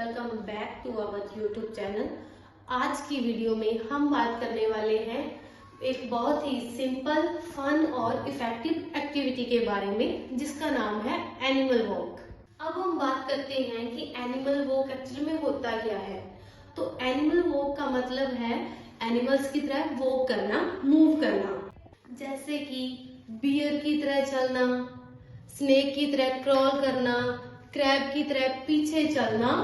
Welcome back to our YouTube channel. आज की video में हम बात करने वाले हैं एक बहुत ही सिंपल, फन और इफेक्टिव एक्टिविटी के बारे में, जिसका नाम है एनिमल वॉक। अब हम बात करते हैं कि एनिमल वॉक एक्चुअली में होता क्या है। तो एनिमल वॉक का मतलब है एनिमल्स की तरह वॉक करना, मूव करना, जैसे कि बियर की तरह चलना, स्नेक की तरह क्रॉल करना, क्रैब की तरह पीछे चलना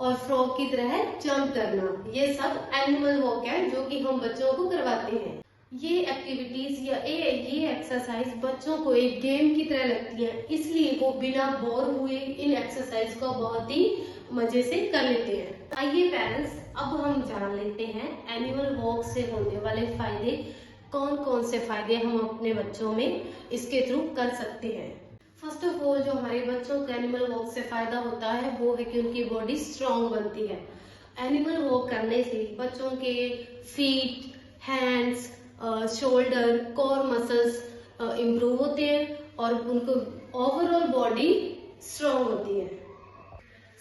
और फ्रॉग की तरह जंप करना। ये सब एनिमल वॉक है जो कि हम बच्चों को करवाते हैं। ये एक्टिविटीज या ये एक्सरसाइज बच्चों को एक गेम की तरह लगती है, इसलिए वो बिना बोर हुए इन एक्सरसाइज को बहुत ही मजे से कर लेते हैं। आइए पेरेंट्स, अब हम जान लेते हैं एनिमल वॉक से होने वाले फायदे, कौन कौन से फायदे हम अपने बच्चों में इसके थ्रू कर सकते हैं। फर्स्ट ऑफ ऑल, जो हमारे बच्चों को एनिमल वॉक से फायदा होता है वो है कि उनकी बॉडी स्ट्रांग बनती है। एनिमल वॉक करने से बच्चों के feet, hands, shoulder, core muscles improve होते हैं और उनको ओवरऑल बॉडी स्ट्रांग होती है।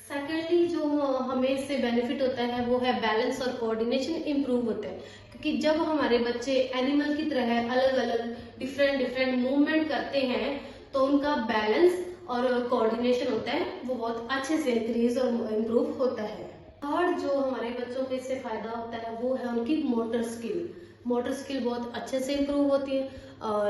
सेकेंडली, जो हमें इससे बेनिफिट होता है वो है बैलेंस और कोऑर्डिनेशन इम्प्रूव होता है, क्योंकि जब हमारे बच्चे एनिमल की तरह अलग अलग डिफरेंट मूवमेंट करते हैं तो उनका बैलेंस और कोऑर्डिनेशन होता है वो बहुत अच्छे से इंक्रीज और इम्प्रूव होता है। थर्ड, जो हमारे बच्चों को इससे फायदा होता है वो है उनकी मोटर स्किल। मोटर स्किल बहुत अच्छे से इम्प्रूव होती है।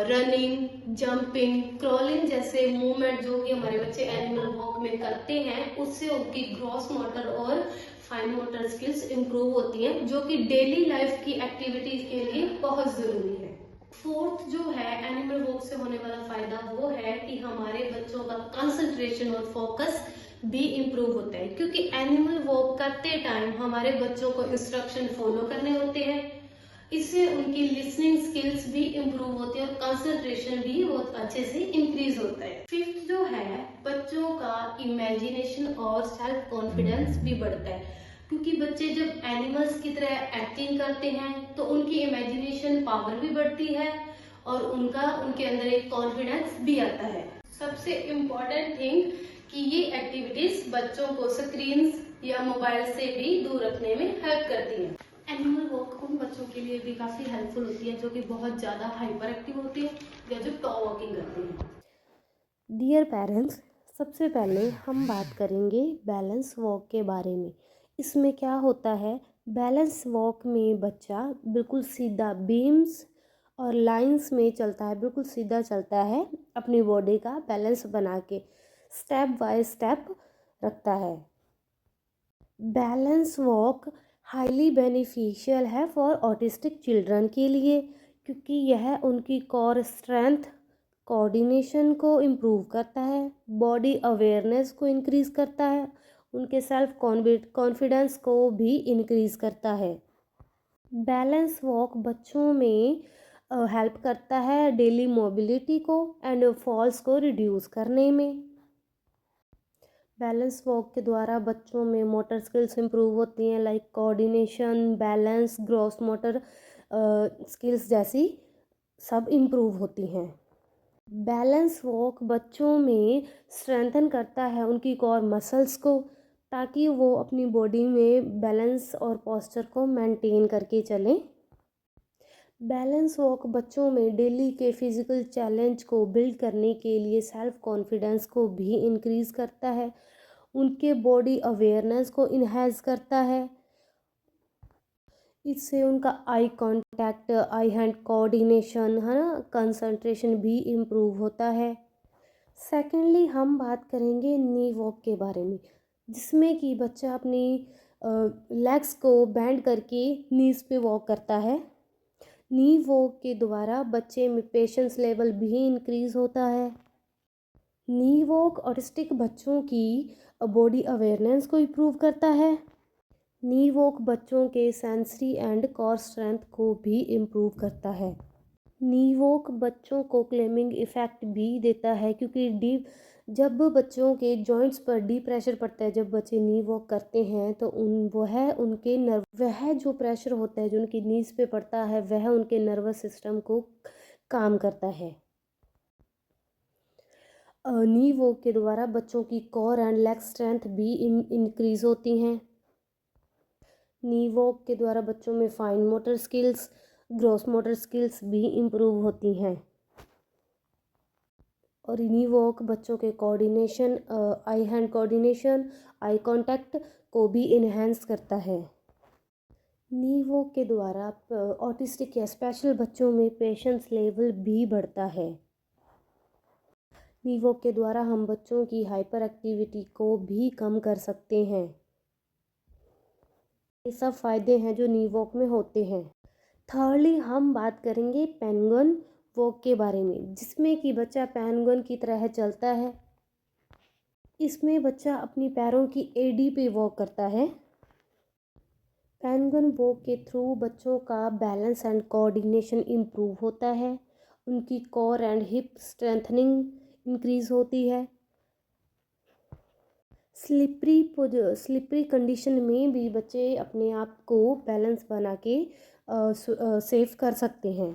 रनिंग, जंपिंग, क्रॉलिंग जैसे मूवमेंट जो कि हमारे बच्चे एनिमल वॉक में करते हैं, उससे उनकी ग्रॉस मोटर और फाइन मोटर स्किल्स इम्प्रूव होती हैं, जो कि डेली लाइफ की एक्टिविटीज के लिए बहुत जरूरी है। फोर्थ, जो है एनिमल वॉक से होने वाला फायदा वो है कि हमारे बच्चों का कंसंट्रेशन और फोकस भी इम्प्रूव होता है, क्योंकि एनिमल वॉक करते टाइम हमारे बच्चों को इंस्ट्रक्शन फॉलो करने होते हैं। इससे उनकी लिसनिंग स्किल्स भी इम्प्रूव होती है और कंसंट्रेशन भी बहुत अच्छे से इंक्रीज होता है। फिफ्थ, जो है बच्चों का इमेजिनेशन और सेल्फ कॉन्फिडेंस भी बढ़ता है, क्योंकि बच्चे जब एनिमल्स की तरह एक्टिंग करते हैं तो उनकी इमेजिनेशन पावर भी बढ़ती है और उनके अंदर एक कॉन्फिडेंस भी आता है। सबसे इम्पोर्टेंट थिंग कि ये एक्टिविटीज बच्चों को स्क्रीन या मोबाइल से भी दूर रखने में हेल्प करती है। एनिमल वॉक उन बच्चों के लिए भी काफी हेल्पफुल होती है जो कि बहुत ज्यादा हाइपर एक्टिव होते हैं या जो टॉप वॉकिंग करते हैं। डियर पेरेंट्स, सबसे पहले हम बात करेंगे बैलेंस वॉक के बारे में। इसमें क्या होता है, बैलेंस वॉक में बच्चा बिल्कुल सीधा बीम्स और लाइंस में चलता है, बिल्कुल सीधा चलता है, अपनी बॉडी का बैलेंस बना के स्टेप बाय स्टेप रखता है। बैलेंस वॉक हाईली बेनिफिशियल है फॉर ऑटिस्टिक चिल्ड्रन के लिए, क्योंकि यह उनकी कोर स्ट्रेंथ, कोऑर्डिनेशन को इम्प्रूव करता है, बॉडी अवेयरनेस को इंक्रीज़ करता है, उनके सेल्फ कॉन्फिडेंस को भी इंक्रीज़ करता है। बैलेंस वॉक बच्चों में हेल्प करता है डेली मोबिलिटी को एंड फॉल्स को रिड्यूस करने में। बैलेंस वॉक के द्वारा बच्चों में मोटर स्किल्स इम्प्रूव होती हैं, like coordination, balance, gross motor skills जैसी सब इम्प्रूव होती हैं। बैलेंस वॉक बच्चों में स्ट्रेंथन करता है उनकी कोर मसल्स को, ताकि वो अपनी बॉडी में बैलेंस और पोस्चर को मेंटेन करके चलें। बैलेंस वॉक बच्चों में डेली के फिजिकल चैलेंज को बिल्ड करने के लिए सेल्फ कॉन्फिडेंस को भी इंक्रीज़ करता है, उनके बॉडी अवेयरनेस को इन्हेंस करता है। इससे उनका आई कांटेक्ट, आई हैंड कोऑर्डिनेशन है ना, कंसंट्रेशन भी इम्प्रूव होता है। सेकेंडली, हम बात करेंगे नी वॉक के बारे में, जिसमें कि बच्चा अपनी लेग्स को बेंड करके नीज पे वॉक करता है। नी वॉक के द्वारा बच्चे में पेशेंस लेवल भी इंक्रीज होता है। नी वॉक ऑटिस्टिक बच्चों की बॉडी अवेयरनेस को इम्प्रूव करता है। नी वॉक बच्चों के सेंसरी एंड कोर स्ट्रेंथ को भी इम्प्रूव करता है। नी वॉक बच्चों को क्लेमिंग इफेक्ट भी देता है, क्योंकि जब बच्चों के जॉइंट्स पर डीप प्रेशर पड़ता है, जब बच्चे नी वॉक करते हैं तो वह जो प्रेशर होता है जो उनकी नीज पे पड़ता है वह उनके नर्वस सिस्टम को काम करता है। नी वॉक के द्वारा बच्चों की कोर एंड लेग स्ट्रेंथ भी इंक्रीज़ होती हैं। नी वॉक के द्वारा बच्चों में fine motor skills, gross motor skills भी इम्प्रूव होती हैं। और नी वॉक बच्चों के कोऑर्डिनेशन, आई हैंड कोऑर्डिनेशन, आई कांटेक्ट को भी इन्हेंस करता है। नी वॉक के द्वारा ऑटिस्टिक या स्पेशल बच्चों में पेशेंस लेवल भी बढ़ता है। नी वॉक के द्वारा हम बच्चों की हाइपर एक्टिविटी को भी कम कर सकते हैं। ये सब फायदे हैं जो नी वॉक में होते हैं। थर्डली हम बात करेंगे पेंगुइन वॉक के बारे में, जिसमें कि बच्चा पेंगुइन की तरह चलता है। इसमें बच्चा अपनी पैरों की एडी पे वॉक करता है। पेंगुइन वॉक के थ्रू बच्चों का बैलेंस एंड कोऑर्डिनेशन इम्प्रूव होता है। उनकी core and hip strengthening increase होती है। स्लिपरी कंडीशन में भी बच्चे अपने आप को बैलेंस बना के सेव कर सकते हैं।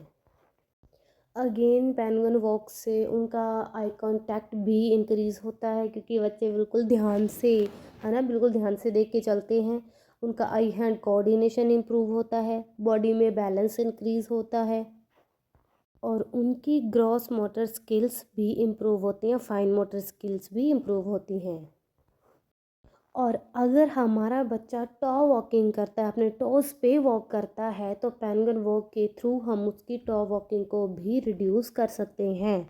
अगेन पेंगुइन वॉक से उनका आई कांटेक्ट भी इंक्रीज़ होता है, क्योंकि बच्चे बिल्कुल ध्यान से, है ना, बिल्कुल ध्यान से देख के चलते हैं। उनका आई हैंड कोऑर्डिनेशन इम्प्रूव होता है, बॉडी में बैलेंस इंक्रीज़ होता है और उनकी ग्रॉस मोटर स्किल्स भी इम्प्रूव होती हैं, फाइन मोटर स्किल्स भी इम्प्रूव होती हैं। और अगर हमारा बच्चा टॉ वॉकिंग करता है, अपने टोज़ पे वॉक करता है, तो पेंगुइन वॉक के थ्रू हम उसकी टॉ वॉकिंग को भी रिड्यूस कर सकते हैं।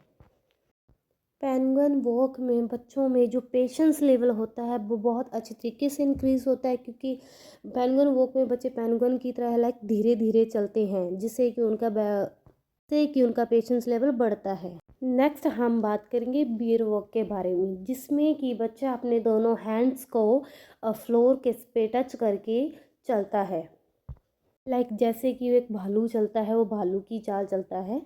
पेंगुइन वॉक में बच्चों में जो पेशेंस लेवल होता है वो बहुत अच्छे तरीके से इंक्रीज़ होता है, क्योंकि पेंगुइन वॉक में बच्चे पेंगुइन की तरह लाइक धीरे धीरे चलते हैं, जिससे कि उनका पेशेंस लेवल बढ़ता है। नेक्स्ट हम बात करेंगे बियर वॉक के बारे में, जिसमें कि बच्चा अपने दोनों हैंड्स को फ्लोर के पे टच करके चलता है। लाइक जैसे कि एक भालू चलता है, वो भालू की चाल चलता है।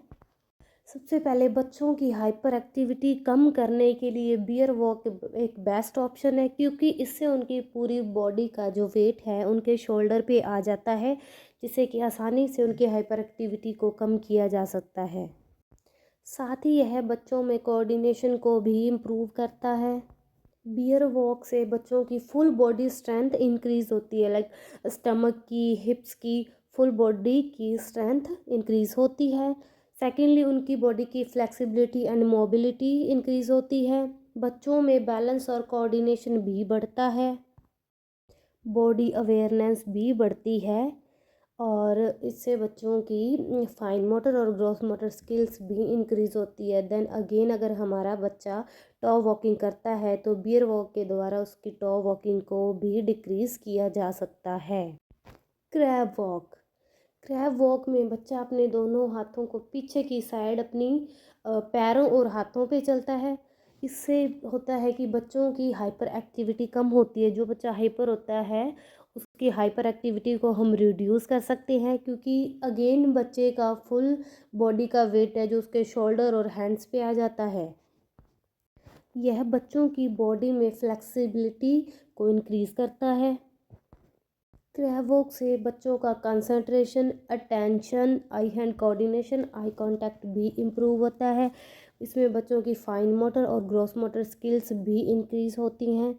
सबसे पहले बच्चों की हाइपर एक्टिविटी कम करने के लिए बियर वॉक एक बेस्ट ऑप्शन है, क्योंकि इससे उनकी पूरी बॉडी का जो वेट है उनके शोल्डर पे आ जाता है, जिससे कि आसानी से उनकी हाइपर एक्टिविटी को कम किया जा सकता है। साथ ही यह बच्चों में कोऑर्डिनेशन को भी इम्प्रूव करता है। बियर वॉक से बच्चों की फुल बॉडी स्ट्रेंथ इंक्रीज़ होती है, लाइक स्टमक की, हिप्स की, फुल बॉडी की स्ट्रेंथ इंक्रीज़ होती है। सेकेंडली उनकी बॉडी की फ्लेक्सिबिलिटी एंड मोबिलिटी इंक्रीज़ होती है। बच्चों में बैलेंस और कोऑर्डिनेशन भी बढ़ता है। बॉडी अवेयरनेस भी बढ़ती है और इससे बच्चों की फाइन मोटर और ग्रॉस मोटर स्किल्स भी इंक्रीज़ होती है। देन अगेन अगर हमारा बच्चा टॉ वॉकिंग करता है तो बियर वॉक के द्वारा उसकी टॉ वॉकिंग को भी डिक्रीज़ किया जा सकता है। क्रैब वॉक में बच्चा अपने दोनों हाथों को पीछे की साइड अपनी पैरों और हाथों पे चलता है। इससे होता है कि बच्चों की हाइपर एक्टिविटी कम होती है। जो बच्चा हाइपर होता है उसकी हाइपर एक्टिविटी को हम रिड्यूस कर सकते हैं, क्योंकि अगेन बच्चे का फुल बॉडी का वेट है जो उसके शोल्डर और हैंड्स पे आ जाता है। यह बच्चों की बॉडी में फ्लेक्सिबिलिटी को इंक्रीज़ करता है। क्रैब वॉक से बच्चों का कंसंट्रेशन, अटेंशन, आई हैंड कोऑर्डिनेशन, आई कांटेक्ट भी इम्प्रूव होता है। इसमें बच्चों की फाइन मोटर और ग्रॉस मोटर स्किल्स भी इंक्रीज़ होती हैं।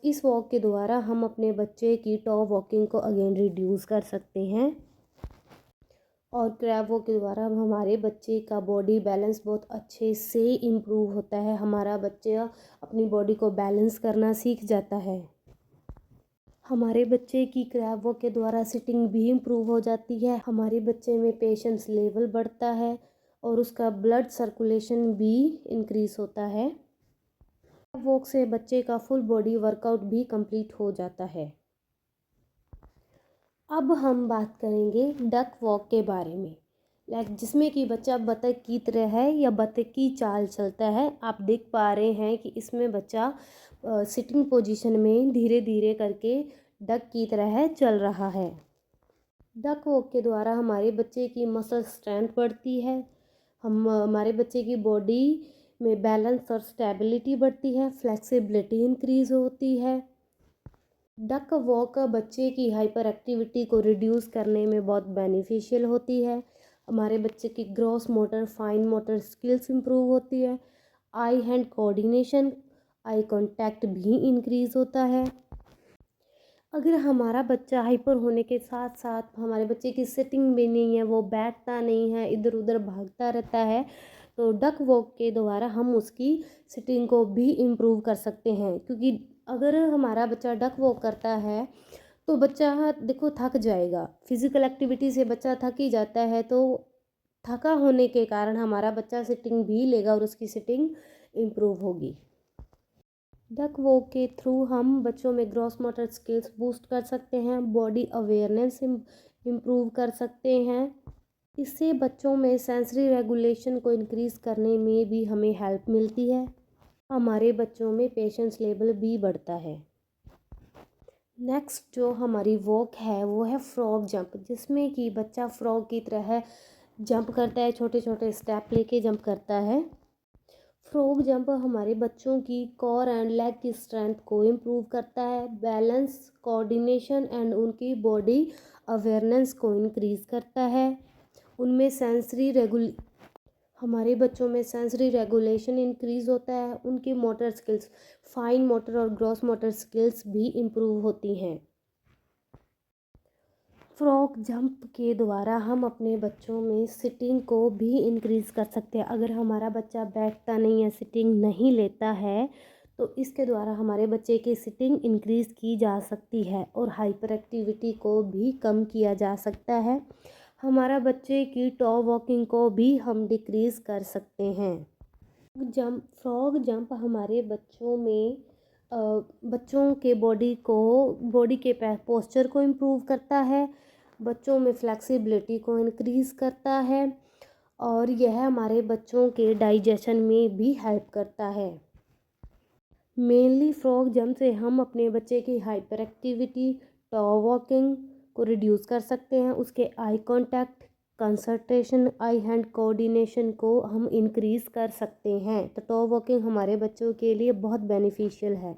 इस वॉक के द्वारा हम अपने बच्चे की टॉ वॉकिंग को अगेन रिड्यूस कर सकते हैं और क्रैब वॉक के द्वारा हमारे बच्चे का बॉडी बैलेंस बहुत अच्छे से इम्प्रूव होता है। हमारा बच्चा अपनी बॉडी को बैलेंस करना सीख जाता है। हमारे बच्चे की क्रैब वॉक के द्वारा सिटिंग भी इम्प्रूव हो जाती है। हमारे बच्चे में पेशेंस लेवल बढ़ता है और उसका ब्लड सर्कुलेशन भी इंक्रीज़ होता है। क्रैब वॉक से बच्चे का फुल बॉडी वर्कआउट भी कंप्लीट हो जाता है। अब हम बात करेंगे डक वॉक के बारे में, लाइक जिसमें कि बच्चा बतख की तरह है या बतख की चाल चलता है। आप देख पा रहे हैं कि इसमें बच्चा सिटिंग पोजीशन में धीरे धीरे करके डक की तरह चल रहा है। डक वॉक के द्वारा हमारे बच्चे की मसल स्ट्रेंथ बढ़ती है, हमारे बच्चे की बॉडी में बैलेंस और स्टेबिलिटी बढ़ती है, फ्लेक्सिबिलिटी इंक्रीज़ होती है। डक वॉक बच्चे की हाइपर एक्टिविटी को रिड्यूस करने में बहुत बेनिफिशियल होती है। हमारे बच्चे की gross motor, fine motor skills improve होती है आई हैंड कोऑर्डिनेशन, आई कांटेक्ट भी इंक्रीज़ होता है। अगर हमारा बच्चा हाइपर होने के साथ साथ हमारे बच्चे की सिटिंग भी नहीं है, वो बैठता नहीं है, इधर उधर भागता रहता है, तो डक वॉक के द्वारा हम उसकी सिटिंग को भी इम्प्रूव कर सकते हैं। क्योंकि अगर हमारा बच्चा डक वॉक करता है तो बच्चा देखो थक जाएगा, फिज़िकल एक्टिविटी से बच्चा थक ही जाता है, तो थका होने के कारण हमारा बच्चा सिटिंग भी लेगा और उसकी सिटिंग इम्प्रूव होगी। डक वॉक के थ्रू हम बच्चों में ग्रॉस मोटर स्किल्स बूस्ट कर सकते हैं, बॉडी अवेयरनेस इम्प्रूव कर सकते हैं। इससे बच्चों में सेंसरी रेगुलेशन को इंक्रीज़ करने में भी हमें हेल्प मिलती है। हमारे बच्चों में पेशेंस लेवल भी बढ़ता है। नेक्स्ट जो हमारी वॉक है वो है फ्रॉग जंप, जिसमें कि बच्चा फ्रॉग की तरह जंप करता है, छोटे छोटे स्टेप लेके जंप करता है। फ्रॉग जंप हमारे बच्चों की कोर एंड लेग की स्ट्रेंथ को इम्प्रूव करता है, बैलेंस, कोऑर्डिनेशन एंड उनकी बॉडी अवेयरनेस को इंक्रीज़ करता है। हमारे बच्चों में सेंसरी रेगुलेशन इंक्रीज़ होता है, उनकी मोटर स्किल्स, फाइन मोटर और ग्रॉस मोटर स्किल्स भी इम्प्रूव होती हैं। फ्रॉग जंप के द्वारा हम अपने बच्चों में सिटिंग को भी इंक्रीज़ कर सकते हैं। अगर हमारा बच्चा बैठता नहीं है, सिटिंग नहीं लेता है, तो इसके द्वारा हमारे बच्चे की सिटिंग इंक्रीज़ की जा सकती है और हाइपर एक्टिविटी को भी कम किया जा सकता है। हमारा बच्चे की टॉ वॉकिंग को भी हम डिक्रीज़ कर सकते हैं। फ्रॉग जंप हमारे बच्चों में बच्चों के बॉडी के पोस्चर को इम्प्रूव करता है, बच्चों में फ्लेक्सिबिलिटी को इंक्रीज़ करता है और यह हमारे बच्चों के डाइजेशन में भी हेल्प करता है। मेनली फ्रॉग जंप से हम अपने बच्चे की हाइपर एक्टिविटी, टॉ वॉकिंग को रिड्यूस कर सकते हैं, उसके आई कांटेक्ट, कंसंट्रेशन, आई हैंड कोऑर्डिनेशन को हम इंक्रीज़ कर सकते हैं। तो टॉ वॉकिंग हमारे बच्चों के लिए बहुत बेनिफिशियल है।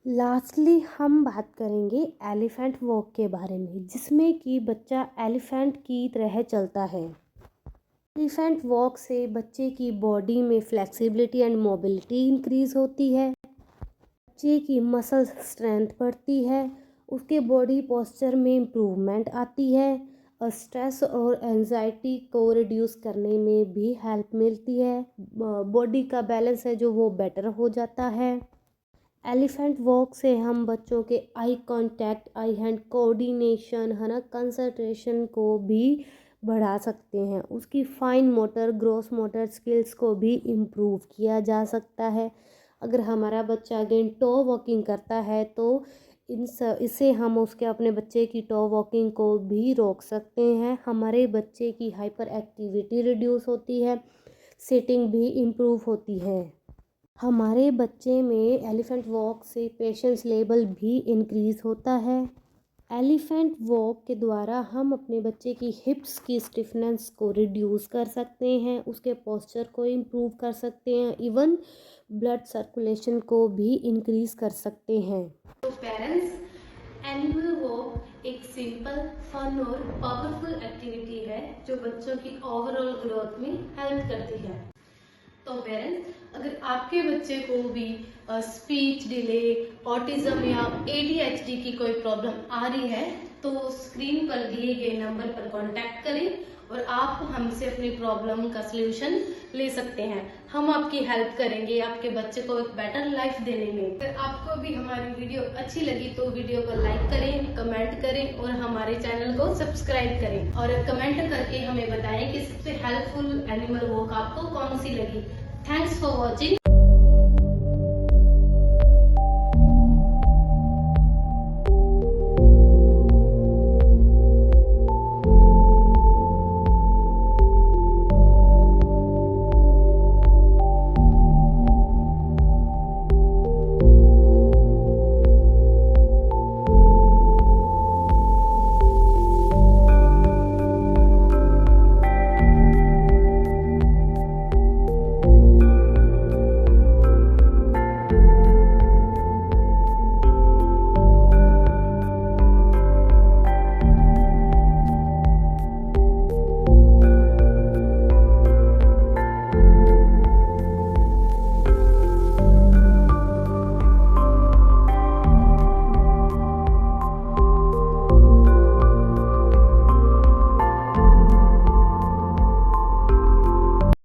लास्टली हम बात करेंगे एलिफेंट वॉक के बारे में, जिसमें कि बच्चा एलिफेंट की तरह चलता है। एलिफेंट वॉक से बच्चे की बॉडी में फ्लेक्सिबिलिटी एंड मोबिलिटी इंक्रीज़ होती है, बच्चे की मसल स्ट्रेंथ बढ़ती है, उसके बॉडी पोस्चर में इम्प्रूवमेंट आती है और स्ट्रेस और एंजाइटी को रिड्यूस करने में भी हेल्प मिलती है। बॉडी का बैलेंस है जो वो बेटर हो जाता है। एलिफेंट वॉक से हम बच्चों के आई कांटेक्ट, आई हैंड कोऑर्डिनेशन है ना, कंसंट्रेशन को भी बढ़ा सकते हैं, उसकी fine motor, gross motor skills को भी इम्प्रूव किया जा सकता है। अगर हमारा बच्चा अगेन टॉ वॉकिंग करता है तो इससे हम उसके अपने बच्चे की टॉ वॉकिंग को भी रोक सकते हैं। हमारे बच्चे की हाइपर एक्टिविटी रिड्यूस होती है, सिटिंग भी इम्प्रूव होती है। हमारे बच्चे में एलिफेंट वॉक से पेशेंस लेवल भी इंक्रीज़ होता है। एलिफेंट वॉक के द्वारा हम अपने बच्चे की हिप्स की स्टिफनेस को रिड्यूस कर सकते हैं, उसके पोस्चर को इम्प्रूव कर सकते हैं, इवन ब्लड सर्कुलेशन को भी इंक्रीज़ कर सकते हैं। तो पेरेंट्स, एनिमल वॉक एक सिंपल, फन और पावरफुल एक्टिविटी है जो बच्चों की ओवरऑल ग्रोथ में हेल्प करती है। तो पेरेंट्स, अगर आपके बच्चे को भी स्पीच डिले, ऑटिज्म या ADHD की कोई प्रॉब्लम आ रही है तो स्क्रीन पर दिए गए नंबर पर कांटेक्ट करें और आप हमसे अपनी प्रॉब्लम का सलूशन ले सकते हैं। हम आपकी हेल्प करेंगे आपके बच्चे को एक बेटर लाइफ देने में। अगर आपको भी हमारी वीडियो अच्छी लगी तो वीडियो को लाइक करें, कमेंट करें और हमारे चैनल को सब्सक्राइब करें और कमेंट करके हमें बताएं कि सबसे हेल्पफुल एनिमल वॉक आपको कौन सी लगी। Thanks for watching.